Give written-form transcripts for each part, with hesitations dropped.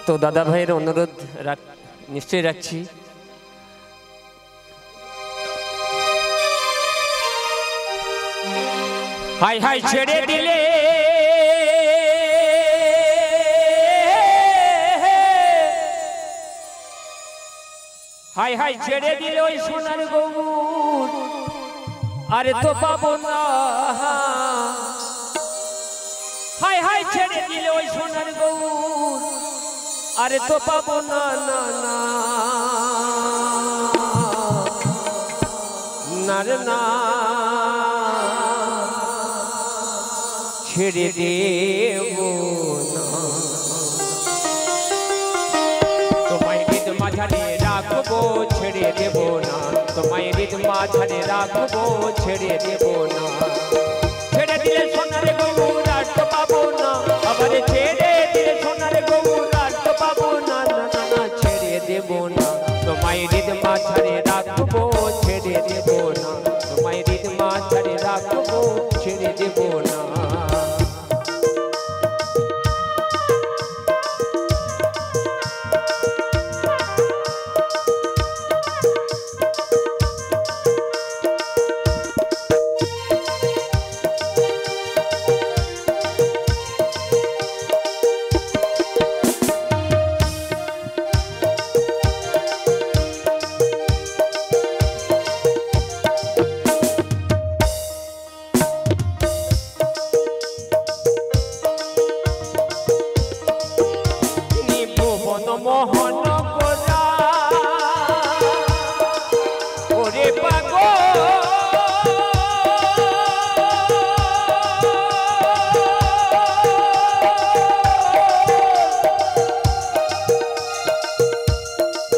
তো দাদা ভাইয়ের অনুরোধ নিশ্চয়ই রাখছি। হাই হাই ছেড়ে দিলে হাই হাই ছেড়ে দিলে ওই সোনার গৌর আরে তো পাবো না। হাই হাই ছেড়ে দিলে ওই সোনার গৌর আরে তো পাবো না না না নারে না ছেড়ে দেব না। তোমায় হৃদ মাঝারে রাখবো ছেড়ে দেব না। তোমায় হৃদ মাঝারে রাখবো ছেড়ে দেব না। ছেড়ে দিলে সোনার গৌর আর তো পাবো না। আবার ছেড়ে দিলে সোনার গৌর আর তো পাবো না না না না ছেড়ে দেব না। তোমায় হৃদ মাঝারে রাখবো ছেড়ে দেব না। তোমায় হৃদ মাঝারে রাখবো ছেড়ে দেব না। মোহন গোরা ওরে পাগো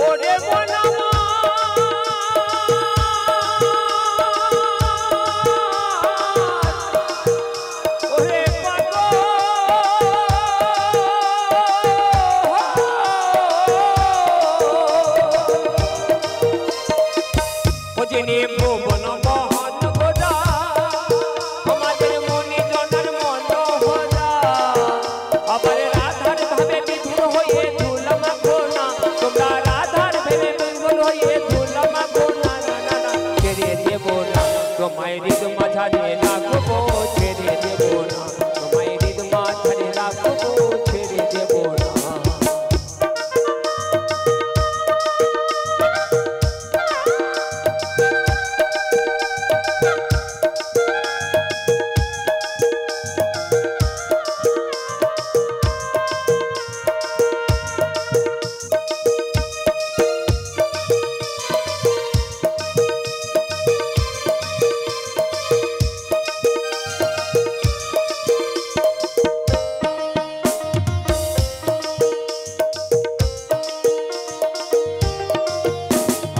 ওরে মনামা ওরে পাগো যিনি ভুবন মোহন গোরা আমাদের মনি জনার মনোহরা। আবার রাধার ভাবে বিধুর হয়ে ধুলা মাখো না। তোমরা রাধার ভেবে বিধুর হয়ে ধুলা মাখো না না না না ছেড়ে দেব না। তোমায় হৃদ মাঝারে রাখবো ছেড়ে দেব না। তোমায় হৃদ মাঝারে রাখবো ছেড়ে দেব না।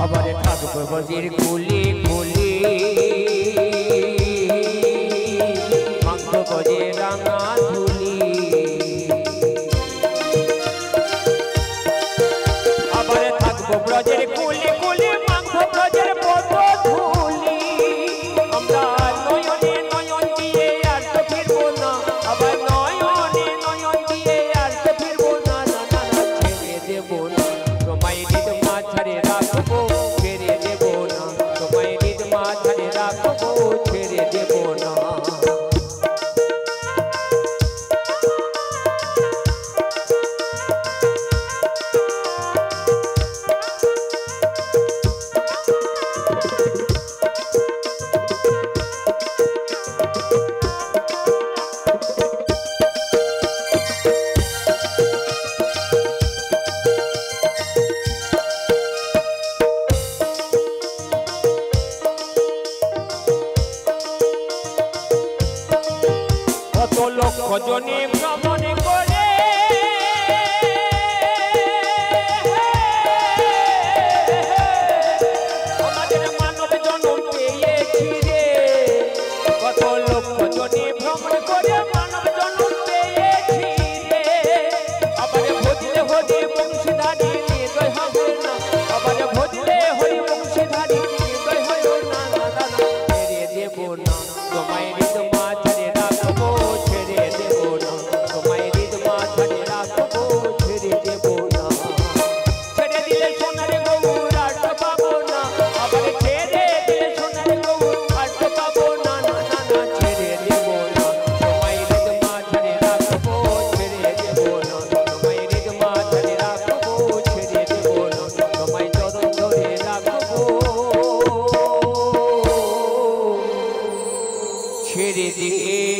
আবার থাকবো বজির কুলি কুলি মাংস বজে রাঙা ধুলি। আবার থাকবো ব্রজের কুলি কুলি মাংস ব্রজের বড় ধুলি। আমরা নয়নে নয়ন দিয়ে আর তো ফিরবো না। আবার নয়নে নয়ন দিয়ে আর তো ফিরবো না না না না ছেড়ে দেব না। তোমায় হৃদ মাঝারে রাখবো ছেড়ে দেব না। কষ্ট পাবো না না না না ছেড়ে দেব না তোমায় হৃদ মাঝারে রাখবো ছেড়ে দেব না তোমায় হৃদ মাঝারে রাখবো ছেড়ে দেব না তোমায় চরণ ধরে রাখবো ছেড়ে দেব